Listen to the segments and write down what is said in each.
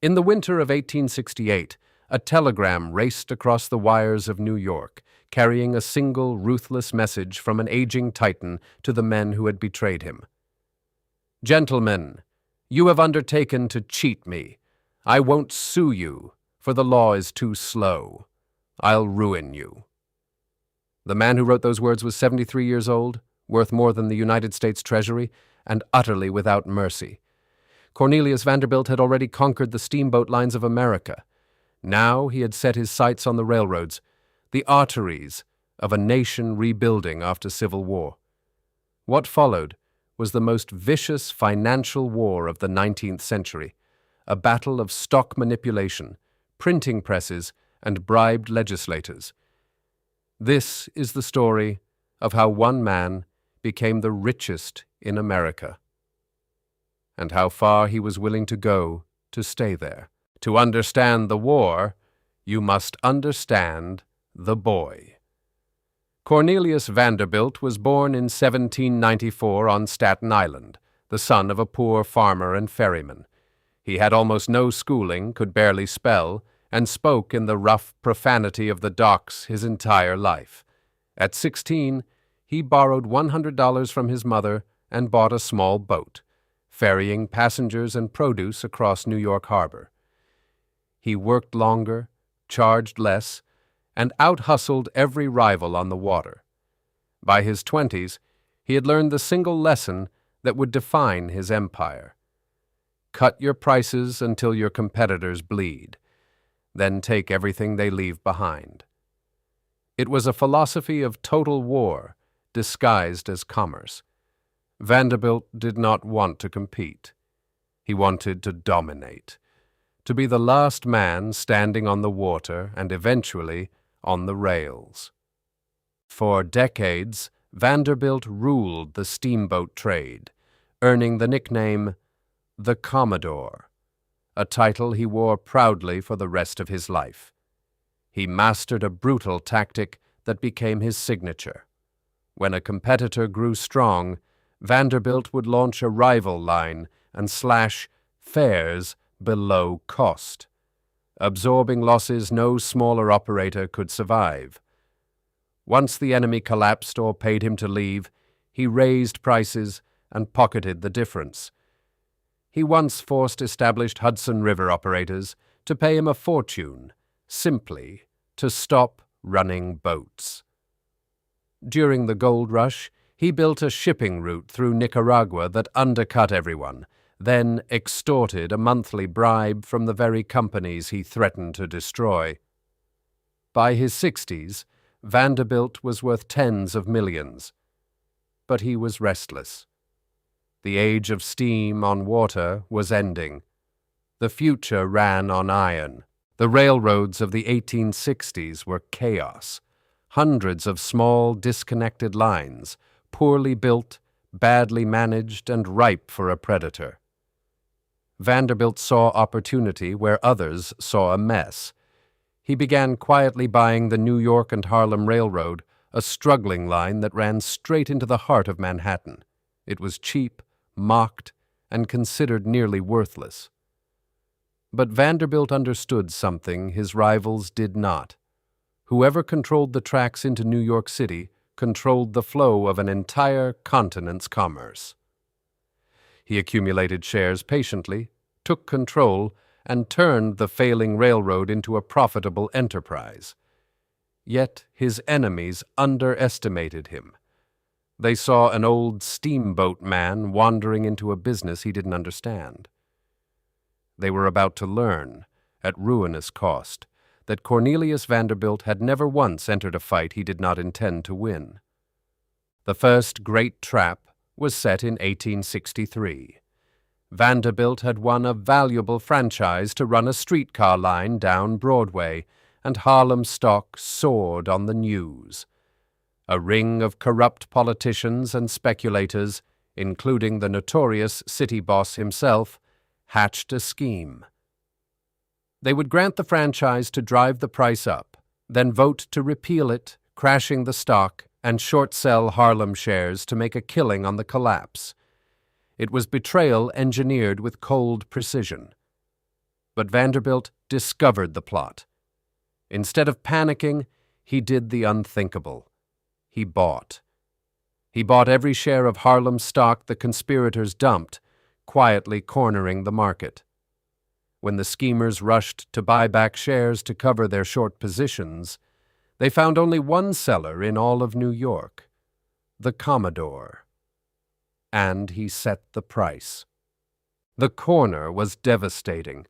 In the winter of 1868, a telegram raced across the wires of New York, carrying a single ruthless message from an aging titan to the men who had betrayed him. "Gentlemen, you have undertaken to cheat me. I won't sue you, for the law is too slow. I'll ruin you." The man who wrote those words was 73 years old, worth more than the United States Treasury, and utterly without mercy. Cornelius Vanderbilt had already conquered the steamboat lines of America. Now he had set his sights on the railroads, the arteries of a nation rebuilding after Civil War. What followed was the most vicious financial war of the 19th century, a battle of stock manipulation, printing presses, and bribed legislators. This is the story of how one man became the richest in America, and how far he was willing to go to stay there. To understand the war, you must understand the boy. Cornelius Vanderbilt was born in 1794 on Staten Island, the son of a poor farmer and ferryman. He had almost no schooling, could barely spell, and spoke in the rough profanity of the docks his entire life. At 16, he borrowed $100 from his mother and bought a small boat, ferrying passengers and produce across New York Harbor. He worked longer, charged less, and out-hustled every rival on the water. By his 20s, he had learned the single lesson that would define his empire. Cut your prices until your competitors bleed, then take everything they leave behind. It was a philosophy of total war, disguised as commerce. Vanderbilt did not want to compete. He wanted to dominate, to be the last man standing on the water and eventually on the rails. For decades, Vanderbilt ruled the steamboat trade, earning the nickname the Commodore, a title he wore proudly for the rest of his life. He mastered a brutal tactic that became his signature. When a competitor grew strong, Vanderbilt would launch a rival line and slash fares below cost, absorbing losses no smaller operator could survive. Once the enemy collapsed or paid him to leave, he raised prices and pocketed the difference. He once forced established Hudson River operators to pay him a fortune, simply to stop running boats. During the gold rush, he built a shipping route through Nicaragua that undercut everyone, then extorted a monthly bribe from the very companies he threatened to destroy. By his 60s, Vanderbilt was worth tens of millions. But he was restless. The age of steam on water was ending. The future ran on iron. The railroads of the 1860s were chaos. Hundreds of small, disconnected lines, poorly built, badly managed, and ripe for a predator. Vanderbilt saw opportunity where others saw a mess. He began quietly buying the New York and Harlem Railroad, a struggling line that ran straight into the heart of Manhattan. It was cheap, mocked, and considered nearly worthless. But Vanderbilt understood something his rivals did not. Whoever controlled the tracks into New York City controlled the flow of an entire continent's commerce. He accumulated shares patiently, took control, and turned the failing railroad into a profitable enterprise. Yet his enemies underestimated him. They saw an old steamboat man wandering into a business he didn't understand. They were about to learn, at ruinous cost, that Cornelius Vanderbilt had never once entered a fight he did not intend to win. The first great trap was set in 1863. Vanderbilt had won a valuable franchise to run a streetcar line down Broadway, and Harlem stock soared on the news. A ring of corrupt politicians and speculators, including the notorious city boss himself, hatched a scheme. They would grant the franchise to drive the price up, then vote to repeal it, crashing the stock, and short-sell Harlem shares to make a killing on the collapse. It was betrayal engineered with cold precision. But Vanderbilt discovered the plot. Instead of panicking, he did the unthinkable. He bought. He bought every share of Harlem stock the conspirators dumped, quietly cornering the market. When the schemers rushed to buy back shares to cover their short positions, they found only one seller in all of New York, the Commodore. And he set the price. The corner was devastating.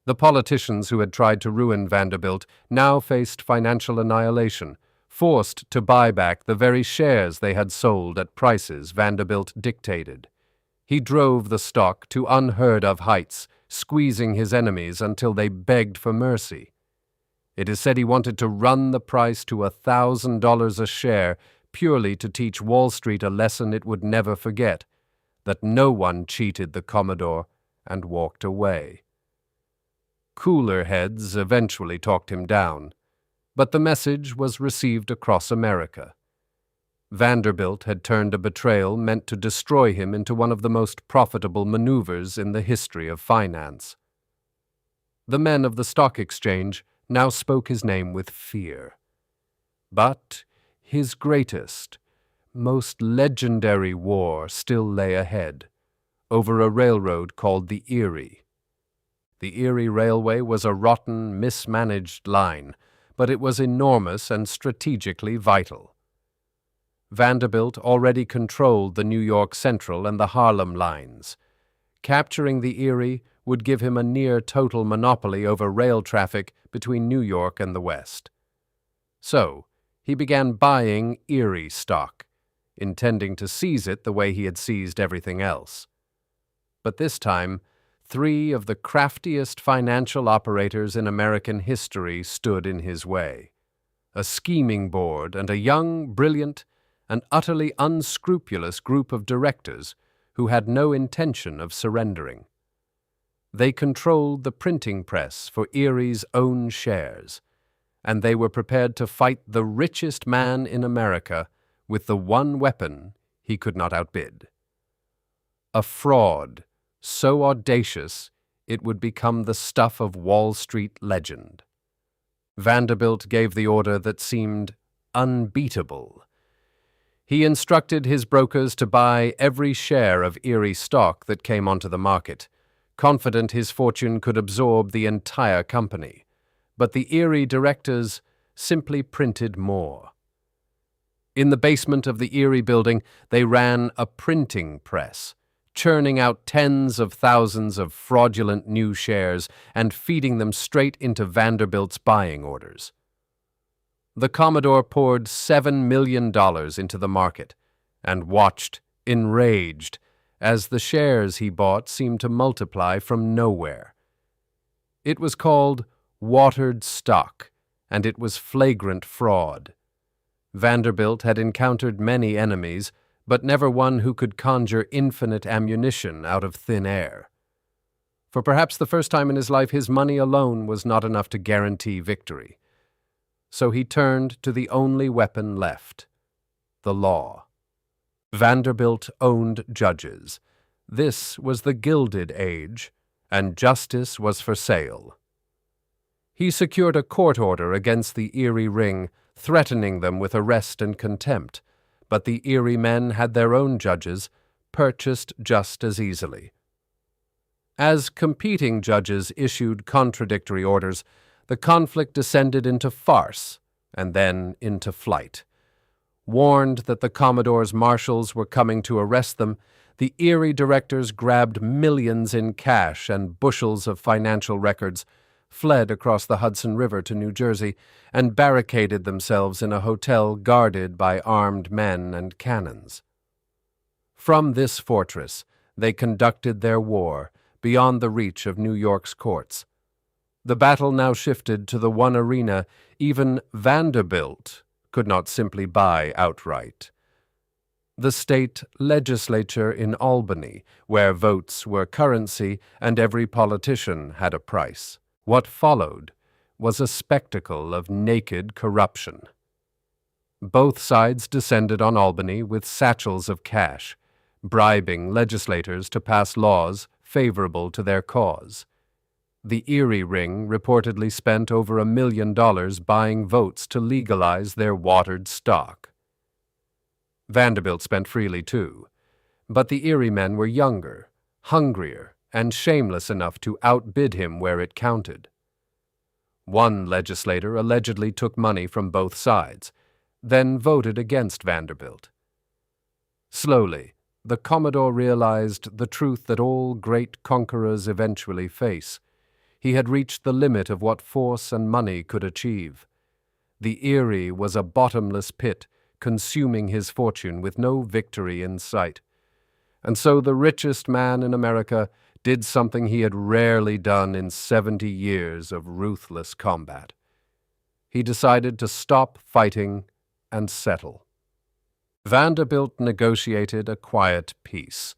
The politicians who had tried to ruin Vanderbilt now faced financial annihilation, forced to buy back the very shares they had sold at prices Vanderbilt dictated. He drove the stock to unheard-of heights, squeezing his enemies until they begged for mercy. It is said he wanted to run the price to $1,000 a share purely to teach Wall Street a lesson it would never forget, that no one cheated the Commodore, and walked away. Cooler heads eventually talked him down, but the message was received across America. Vanderbilt had turned a betrayal meant to destroy him into one of the most profitable maneuvers in the history of finance. The men of the stock exchange now spoke his name with fear. But his greatest, most legendary war still lay ahead, over a railroad called the Erie. The Erie Railway was a rotten, mismanaged line, but it was enormous and strategically vital. Vanderbilt already controlled the New York Central and the Harlem lines. Capturing the Erie would give him a near-total monopoly over rail traffic between New York and the West. So, he began buying Erie stock, intending to seize it the way he had seized everything else. But this time, 3 of the craftiest financial operators in American history stood in his way. A scheming board and a young, brilliant, and utterly unscrupulous group of directors who had no intention of surrendering. They controlled the printing press for Erie's own shares, and they were prepared to fight the richest man in America with the one weapon he could not outbid. A fraud so audacious it would become the stuff of Wall Street legend. Vanderbilt gave the order that seemed unbeatable. He instructed his brokers to buy every share of Erie stock that came onto the market, confident his fortune could absorb the entire company. But the Erie directors simply printed more. In the basement of the Erie building, they ran a printing press, churning out tens of thousands of fraudulent new shares and feeding them straight into Vanderbilt's buying orders. The Commodore poured $7 million into the market and watched, enraged, as the shares he bought seemed to multiply from nowhere. It was called watered stock, and it was flagrant fraud. Vanderbilt had encountered many enemies, but never one who could conjure infinite ammunition out of thin air. For perhaps the first time in his life, his money alone was not enough to guarantee victory. So he turned to the only weapon left, the law. Vanderbilt owned judges. This was the Gilded Age, and justice was for sale. He secured a court order against the Erie Ring, threatening them with arrest and contempt, but the Erie men had their own judges, purchased just as easily. As competing judges issued contradictory orders, the conflict descended into farce and then into flight. Warned that the Commodore's marshals were coming to arrest them, the Erie directors grabbed millions in cash and bushels of financial records, fled across the Hudson River to New Jersey, and barricaded themselves in a hotel guarded by armed men and cannons. From this fortress, they conducted their war, beyond the reach of New York's courts. The battle now shifted to the one arena even Vanderbilt could not simply buy outright. The state legislature in Albany, where votes were currency and every politician had a price. What followed was a spectacle of naked corruption. Both sides descended on Albany with satchels of cash, bribing legislators to pass laws favorable to their cause. The Erie Ring reportedly spent over $1 million buying votes to legalize their watered stock. Vanderbilt spent freely too, but the Erie men were younger, hungrier, and shameless enough to outbid him where it counted. One legislator allegedly took money from both sides, then voted against Vanderbilt. Slowly, the Commodore realized the truth that all great conquerors eventually face. He had reached the limit of what force and money could achieve. The Erie was a bottomless pit, consuming his fortune with no victory in sight. And so the richest man in America did something he had rarely done in 70 years of ruthless combat. He decided to stop fighting and settle. Vanderbilt negotiated a quiet peace.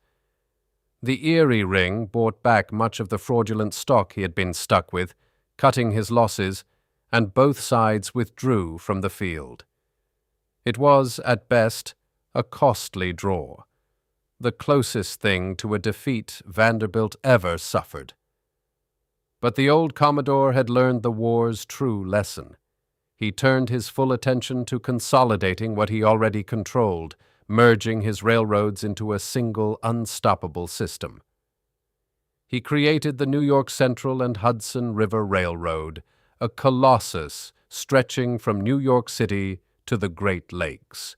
The Erie Ring bought back much of the fraudulent stock he had been stuck with, cutting his losses, and both sides withdrew from the field. It was, at best, a costly draw, the closest thing to a defeat Vanderbilt ever suffered. But the old Commodore had learned the war's true lesson. He turned his full attention to consolidating what he already controlled, merging his railroads into a single unstoppable system. He created the New York Central and Hudson River Railroad, a colossus stretching from New York City to the Great Lakes.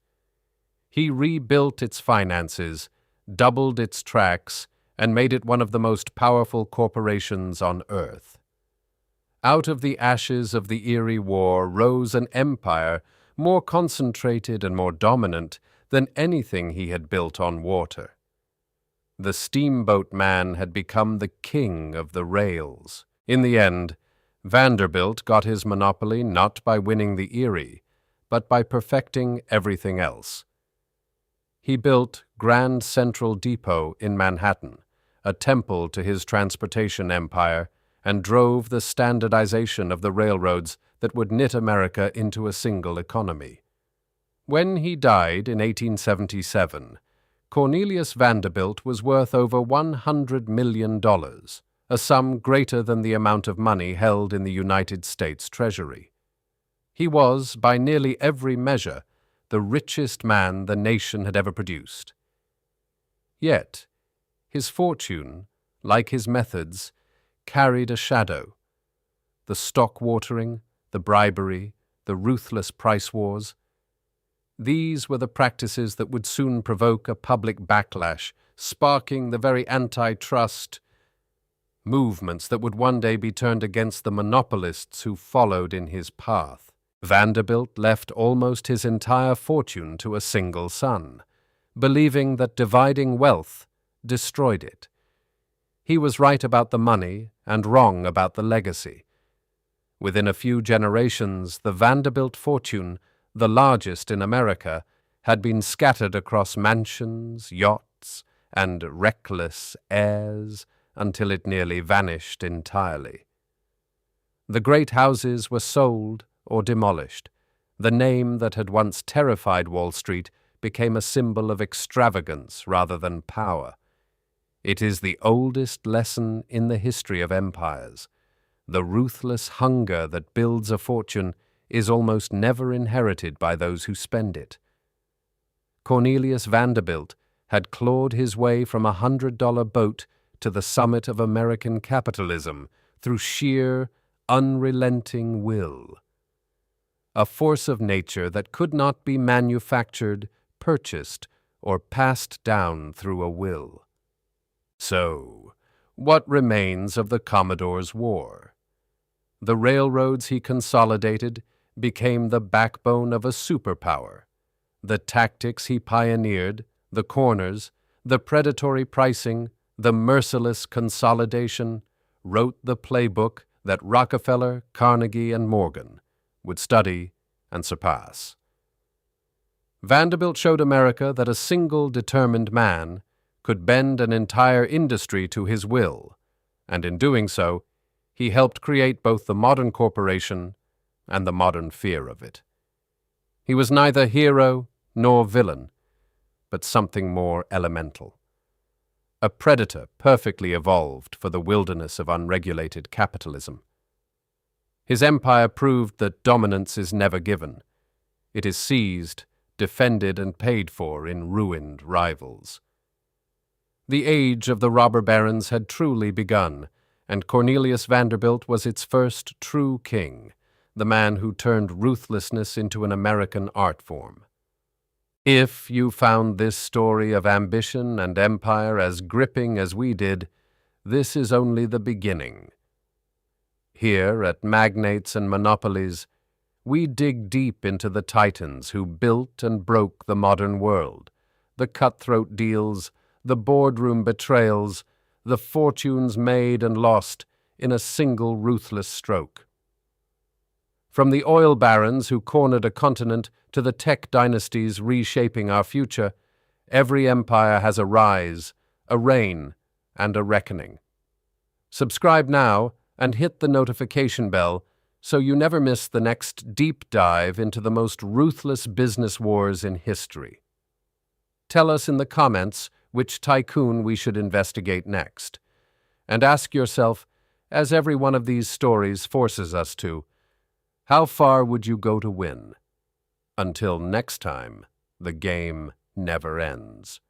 He rebuilt its finances, doubled its tracks, and made it one of the most powerful corporations on earth. Out of the ashes of the Erie War rose an empire more concentrated and more dominant than anything he had built on water. The steamboat man had become the king of the rails. In the end, Vanderbilt got his monopoly not by winning the Erie, but by perfecting everything else. He built Grand Central Depot in Manhattan, a temple to his transportation empire, and drove the standardization of the railroads that would knit America into a single economy. When he died in 1877, Cornelius Vanderbilt was worth over $100 million, a sum greater than the amount of money held in the United States Treasury. He was, by nearly every measure, the richest man the nation had ever produced. Yet, his fortune, like his methods, carried a shadow. The stock watering, the bribery, the ruthless price wars. These were the practices that would soon provoke a public backlash, sparking the very antitrust movements that would one day be turned against the monopolists who followed in his path. Vanderbilt left almost his entire fortune to a single son, believing that dividing wealth destroyed it. He was right about the money and wrong about the legacy. Within a few generations, the Vanderbilt fortune, the largest in America, had been scattered across mansions, yachts, and reckless heirs until it nearly vanished entirely. The great houses were sold or demolished. The name that had once terrified Wall Street became a symbol of extravagance rather than power. It is the oldest lesson in the history of empires. The ruthless hunger that builds a fortune is almost never inherited by those who spend it. Cornelius Vanderbilt had clawed his way from a $100 boat to the summit of American capitalism through sheer, unrelenting will. A force of nature that could not be manufactured, purchased, or passed down through a will. So, what remains of the Commodore's war? The railroads he consolidated became the backbone of a superpower. The tactics he pioneered, the corners, the predatory pricing, the merciless consolidation, wrote the playbook that Rockefeller, Carnegie, and Morgan would study and surpass. Vanderbilt showed America that a single determined man could bend an entire industry to his will, and in doing so, he helped create both the modern corporation and the modern fear of it. He was neither hero nor villain, but something more elemental. a predator perfectly evolved for the wilderness of unregulated capitalism. His empire proved that dominance is never given. It is seized, defended, and paid for in ruined rivals. The age of the robber barons had truly begun, and Cornelius Vanderbilt was its first true king, the man who turned ruthlessness into an American art form. If you found this story of ambition and empire as gripping as we did, this is only the beginning. Here at Magnates and Monopolies, we dig deep into the titans who built and broke the modern world, the cutthroat deals, the boardroom betrayals, the fortunes made and lost in a single ruthless stroke. From the oil barons who cornered a continent to the tech dynasties reshaping our future, every empire has a rise, a reign, and a reckoning. Subscribe now and hit the notification bell so you never miss the next deep dive into the most ruthless business wars in history. Tell us in the comments which tycoon we should investigate next. And ask yourself, as every one of these stories forces us to, how far would you go to win? Until next time, the game never ends.